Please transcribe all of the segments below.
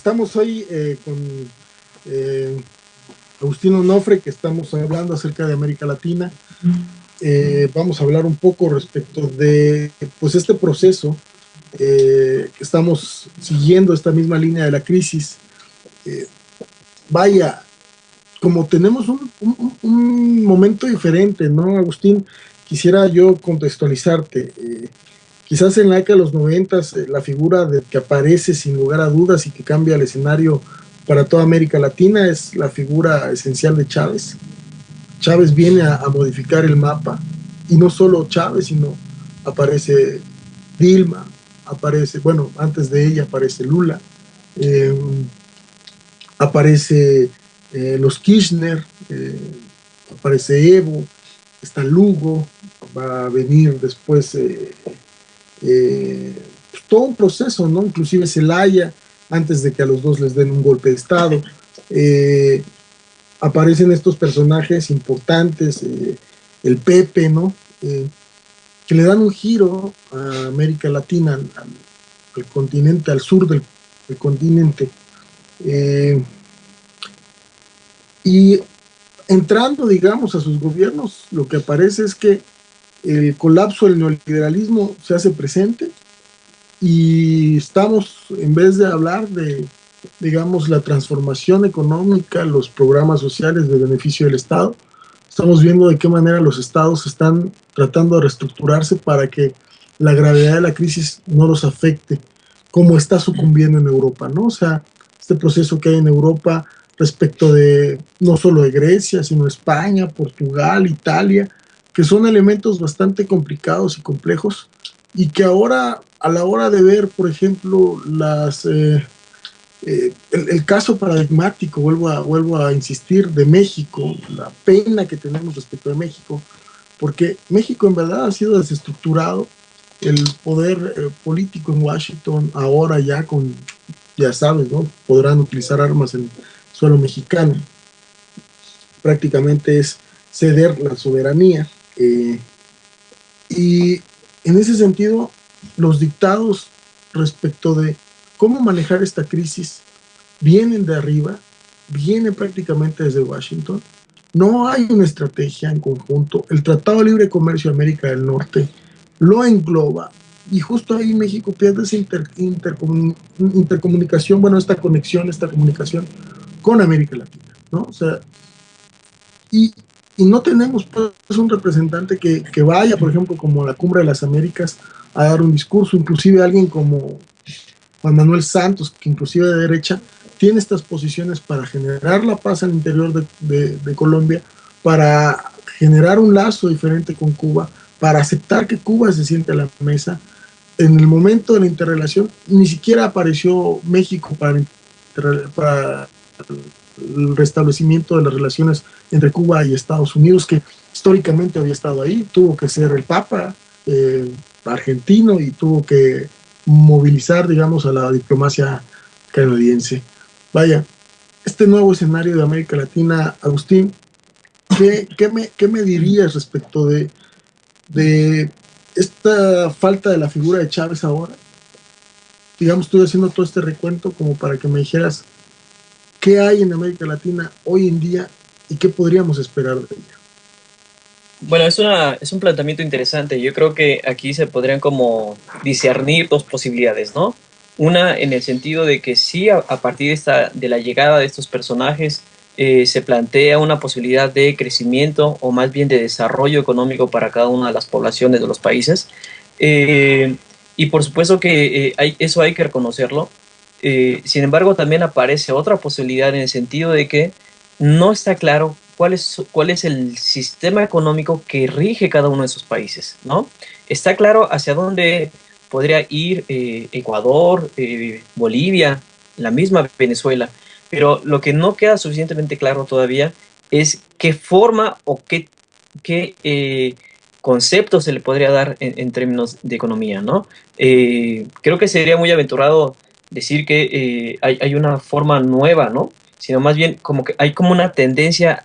estamos hoy con eh, Agustín Onofre, que estamos hablando acerca de América Latina. Vamos a hablar un poco respecto de pues, este proceso que estamos siguiendo, esta misma línea de la crisis. Eh, Vaya, como tenemos un momento diferente, ¿no, Agustín? Quisiera yo contextualizarte. Quizás en la década de los 90, la figura de que aparece sin lugar a dudas y que cambia el escenario para toda América Latina es la figura esencial de Chávez. Chávez viene a modificar el mapa, y no solo Chávez, sino aparece Dilma, aparece, bueno, antes de ella aparece Lula, eh, aparece los Kirchner, aparece Evo, está Lugo, va a venir después pues, todo un proceso, ¿no? Inclusive Zelaya, antes de que a los dos les den un golpe de Estado. Eh, Aparecen estos personajes importantes, el Pepe, ¿no? Que le dan un giro a América Latina, al continente, al sur del continente. Eh, y entrando, digamos, a sus gobiernos, lo que aparece es que el colapso del neoliberalismo se hace presente y estamos, en vez de hablar de, digamos, la transformación económica, los programas sociales de beneficio del Estado, estamos viendo de qué manera los estados están tratando de reestructurarse para que la gravedad de la crisis no los afecte, como está sucumbiendo en Europa, ¿no? O sea, este proceso que hay en Europa respecto de no solo de Grecia, sino España, Portugal, Italia, que son elementos bastante complicados y complejos, y que ahora, a la hora de ver, por ejemplo, el caso paradigmático, vuelvo a insistir, de México, la pena que tenemos respecto de México, porque México en verdad ha sido desestructurado, el poder político en Washington ahora ya con, ya sabes, ¿no? Podrán utilizar armas en suelo mexicano, prácticamente es ceder la soberanía. Y en ese sentido, los dictados respecto de cómo manejar esta crisis vienen de arriba, vienen prácticamente desde Washington. No hay una estrategia en conjunto. El Tratado de Libre Comercio de América del Norte lo engloba y justo ahí México pierde esa intercomunicación, bueno, esta conexión, esta comunicación con América Latina, ¿no? O sea, y, y no tenemos pues, un representante que vaya, por ejemplo, como a la Cumbre de las Américas a dar un discurso, inclusive alguien como Juan Manuel Santos, que inclusive de derecha, tiene estas posiciones para generar la paz al interior de Colombia, para generar un lazo diferente con Cuba, para aceptar que Cuba se siente a la mesa. En el momento de la interrelación, ni siquiera apareció México para el restablecimiento de las relaciones entre Cuba y Estados Unidos, que históricamente había estado ahí. Tuvo que ser el Papa argentino y tuvo que movilizar, digamos, a la diplomacia canadiense. Vaya, este nuevo escenario de América Latina, Agustín, ¿qué me dirías respecto de esta falta de la figura de Chávez ahora? Digamos, estoy haciendo todo este recuento como para que me dijeras qué hay en América Latina hoy en día y qué podríamos esperar de ella. Bueno, es un planteamiento interesante. Yo creo que aquí se podrían como discernir dos posibilidades, ¿no? Una en el sentido de que sí, a partir de la llegada de estos personajes, se plantea una posibilidad de crecimiento o más bien de desarrollo económico para cada una de las poblaciones de los países. Eh, y por supuesto que eso hay que reconocerlo. Sin embargo, también aparece otra posibilidad en el sentido de que no está claro cuál es el sistema económico que rige cada uno de esos países, ¿no? Está claro hacia dónde podría ir Ecuador, Bolivia, la misma Venezuela, pero lo que no queda suficientemente claro todavía es qué forma o qué concepto se le podría dar en términos de economía, ¿no? Creo que sería muy aventurado decir que hay una forma nueva, ¿no? Sino más bien como que hay como una tendencia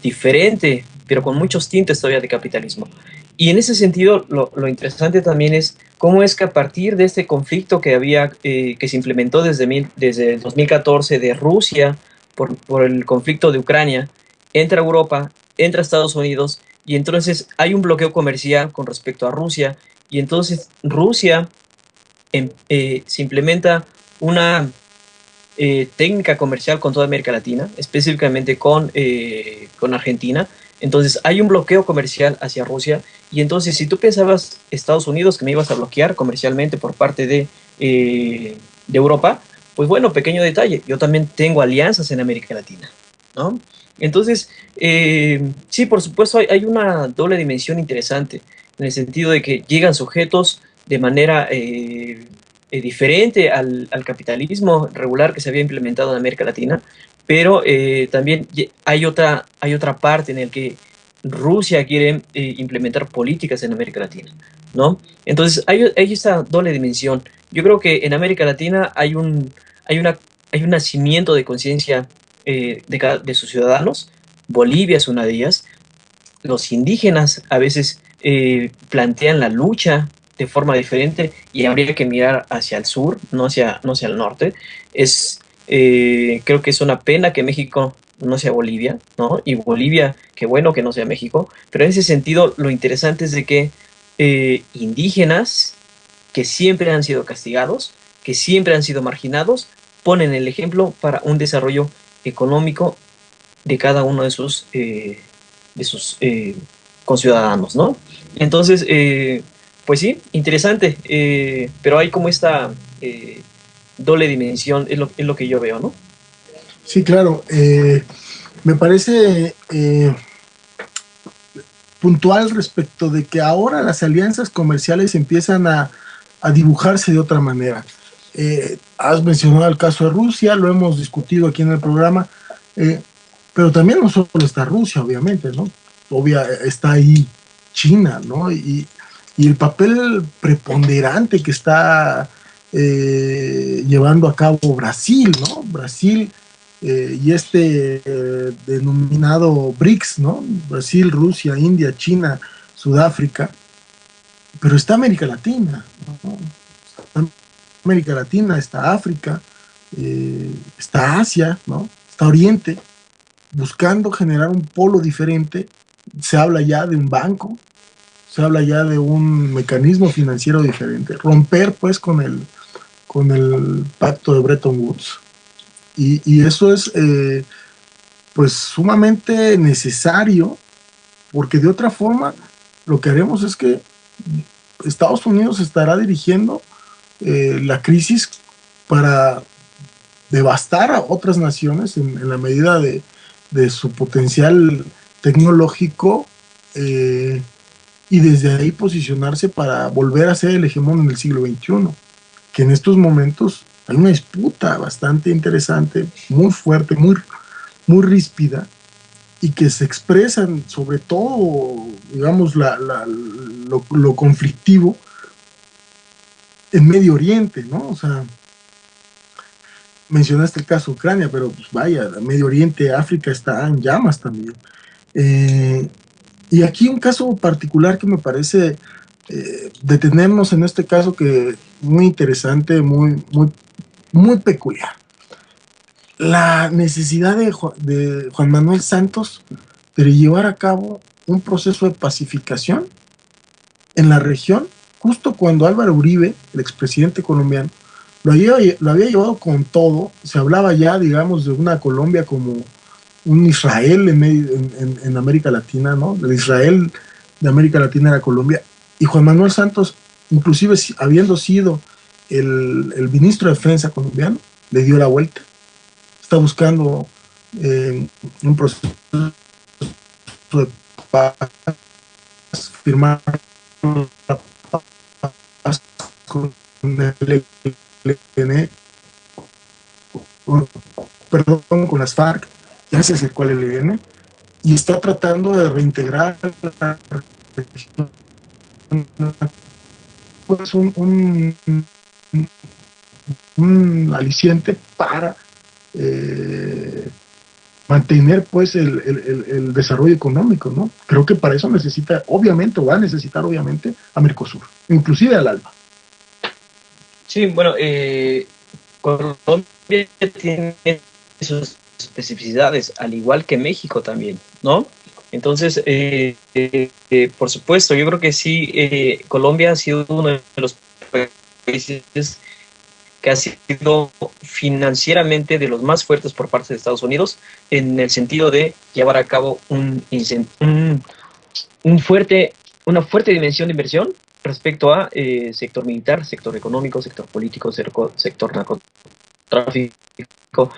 diferente, pero con muchos tintes todavía de capitalismo. Y en ese sentido, lo interesante también es cómo es que a partir de este conflicto que se implementó desde el 2014 de Rusia por el conflicto de Ucrania, entra Europa, entra Estados Unidos, y entonces hay un bloqueo comercial con respecto a Rusia, y entonces Rusia se implementa una técnica comercial con toda América Latina, específicamente con Argentina. Entonces hay un bloqueo comercial hacia Rusia, y entonces si tú pensabas, Estados Unidos, que me ibas a bloquear comercialmente por parte de Europa, pues bueno, pequeño detalle, yo también tengo alianzas en América Latina, ¿no? Entonces, sí, por supuesto, hay una doble dimensión interesante, en el sentido de que llegan sujetos de manera diferente al capitalismo regular que se había implementado en América Latina, pero también hay otra parte en la que Rusia quiere implementar políticas en América Latina, ¿no? Entonces hay esta doble dimensión. Yo creo que en América Latina hay una, hay un nacimiento de conciencia de sus ciudadanos. Bolivia es una de ellas. Los indígenas a veces plantean la lucha de forma diferente, y habría que mirar hacia el sur, no hacia el norte. Creo que es una pena que México no sea Bolivia, ¿no? Y Bolivia, qué bueno que no sea México, pero en ese sentido lo interesante es de que indígenas que siempre han sido castigados, que siempre han sido marginados, ponen el ejemplo para un desarrollo económico de cada uno de sus conciudadanos, ¿no? Entonces, pues sí, interesante, pero hay como esta doble dimensión, es lo que yo veo, ¿no? Sí, claro. Me parece puntual respecto de que ahora las alianzas comerciales empiezan a dibujarse de otra manera. Has mencionado el caso de Rusia, lo hemos discutido aquí en el programa, pero también no solo está Rusia, obviamente, ¿no? Está ahí China, ¿no? Y el papel preponderante que está llevando a cabo Brasil, ¿no? Brasil y denominado BRICS, ¿no? Brasil, Rusia, India, China, Sudáfrica, pero está América Latina, ¿no? Está América Latina, está África, está Asia, ¿no? Está Oriente, buscando generar un polo diferente. Se habla ya de un banco, se habla ya de un mecanismo financiero diferente, romper pues con el pacto de Bretton Woods. Y eso es pues sumamente necesario, porque de otra forma lo que haremos es que Estados Unidos estará dirigiendo la crisis para devastar a otras naciones en la medida de su potencial tecnológico, y desde ahí posicionarse para volver a ser el hegemón en el siglo XXI, que en estos momentos hay una disputa bastante interesante, muy fuerte, muy ríspida, y que se expresan sobre todo, digamos, lo conflictivo en Medio Oriente, ¿no? O sea, mencionaste el caso de Ucrania, pero pues vaya, Medio Oriente, África está en llamas también. Y aquí un caso particular que me parece detenernos en este caso, que muy interesante, muy peculiar. La necesidad de Juan Manuel Santos de llevar a cabo un proceso de pacificación en la región, justo cuando Álvaro Uribe, el expresidente colombiano, lo había llevado con todo. Se hablaba ya, digamos, de una Colombia como un Israel en América Latina, ¿no? El Israel de América Latina era Colombia. Y Juan Manuel Santos, inclusive habiendo sido el ministro de Defensa colombiano, le dio la vuelta. Está buscando un proceso de paz, firmar la paz con el ELN, perdón, con las FARC, ya se acercó al ELN, y está tratando de reintegrar la región, pues un aliciente para mantener pues el desarrollo económico, ¿no? Creo que para eso necesita, obviamente, o va a necesitar obviamente a Mercosur, inclusive al ALBA. Sí, bueno, Colombia tiene sus especificidades, al igual que México también, ¿no? Entonces, por supuesto, yo creo que sí, Colombia ha sido uno de los países que ha sido financieramente de los más fuertes por parte de Estados Unidos, en el sentido de llevar a cabo un fuerte, una fuerte dimensión de inversión respecto a sector militar, sector económico, sector político, sector narcotráfico.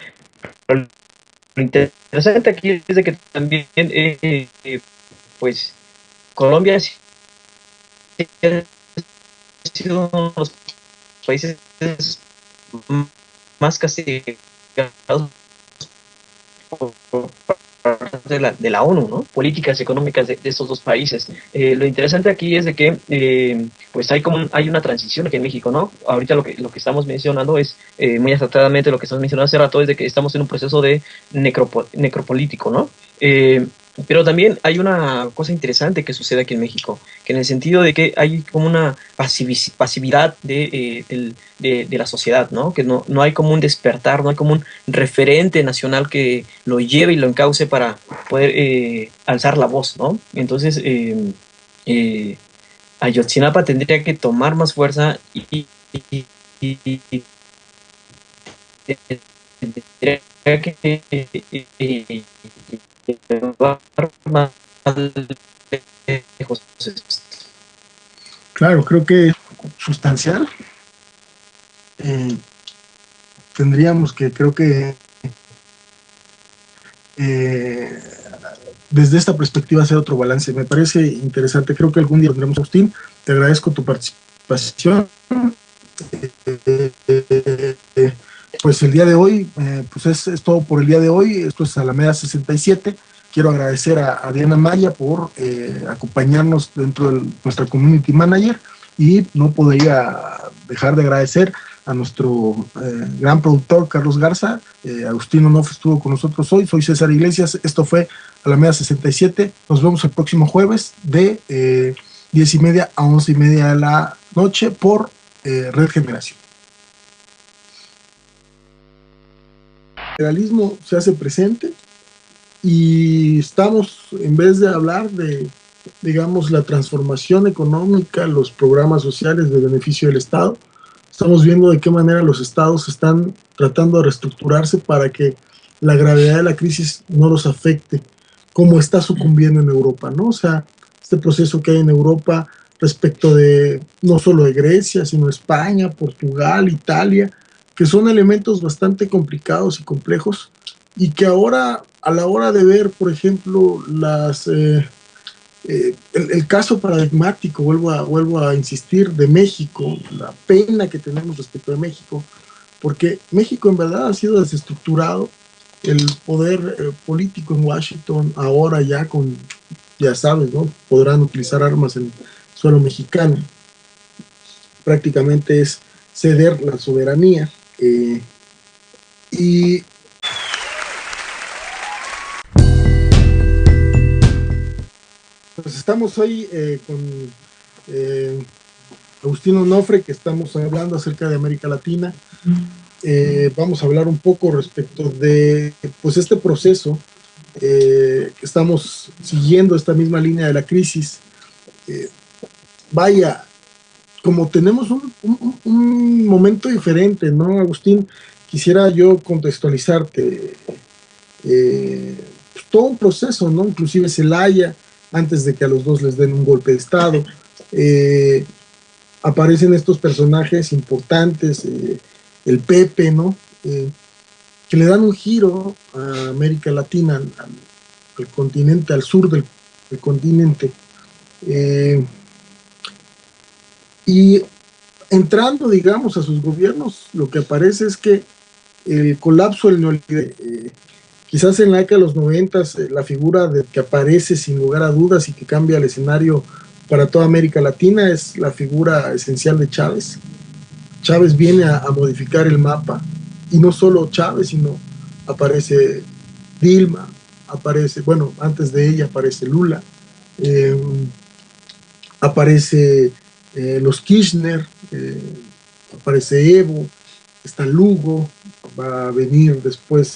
Pero lo interesante aquí es de que también, pues, Colombia ha sido uno de los países más castigados por de la ONU, ¿no? Políticas económicas de estos dos países. Lo interesante aquí es de que pues hay una transición aquí en México, ¿no? Ahorita lo que estamos mencionando es, muy acertadamente lo que estamos mencionando hace rato, es de que estamos en un proceso de necropolítico, ¿no? Pero también hay una cosa interesante que sucede aquí en México, que en el sentido de que hay como una pasividad de la sociedad, ¿no? Que no hay como un despertar, no hay como un referente nacional que lo lleve y lo encauce para poder alzar la voz, ¿no? Entonces, Ayotzinapa tendría que tomar más fuerza y tendría que llevar más lejos esto. Claro, creo que es sustancial. Eh, Tendríamos que, creo que eh, desde esta perspectiva hacer otro balance. Me parece interesante, creo que algún día tendremos, Agustín. Te agradezco tu participación. Pues el día de hoy, pues es todo por el día de hoy. Esto es Alameda 67. Quiero agradecer a Diana Maya por acompañarnos dentro de nuestra community manager, y no podría dejar de agradecer a nuestro gran productor Carlos Garza. Agustín Onofre estuvo con nosotros hoy. Soy César Iglesias. Esto fue Alameda 67. Nos vemos el próximo jueves de 10:30 a 11:30 de la noche por Red Generación. El federalismo se hace presente y estamos, en vez de hablar de, digamos, la transformación económica, los programas sociales de beneficio del Estado, estamos viendo de qué manera los estados están tratando de reestructurarse para que la gravedad de la crisis no los afecte, como está sucumbiendo en Europa, ¿no? O sea, este proceso que hay en Europa respecto de no solo de Grecia, sino España, Portugal, Italia, que son elementos bastante complicados y complejos, y que ahora, a la hora de ver, por ejemplo, el caso paradigmático, vuelvo a insistir, de México, la pena que tenemos respecto de México, porque México en verdad ha sido desestructurado, el poder político en Washington ahora ya con, ya sabes, ¿no? Podrán utilizar armas en suelo mexicano, prácticamente es ceder la soberanía. Y pues estamos hoy con Agustín Onofre, que estamos hablando acerca de América Latina. Vamos a hablar un poco respecto de pues este proceso que estamos siguiendo, esta misma línea de la crisis. Vaya, como tenemos un momento diferente, ¿no, Agustín? Quisiera yo contextualizarte pues, todo un proceso, ¿no? Inclusive Zelaya, antes de que a los dos les den un golpe de Estado, aparecen estos personajes importantes, el Pepe, ¿no? Que le dan un giro a América Latina, al continente, al sur del continente. Y entrando, digamos, a sus gobiernos, lo que aparece es que el colapso del neoliberalismo, quizás en la década de los 90, la figura que aparece sin lugar a dudas y que cambia el escenario para toda América Latina es la figura esencial de Chávez. Chávez viene a modificar el mapa, y no solo Chávez, sino aparece Dilma, aparece, bueno, antes de ella aparece Lula, aparece los Kirchner, aparece Evo, está Lugo, va a venir después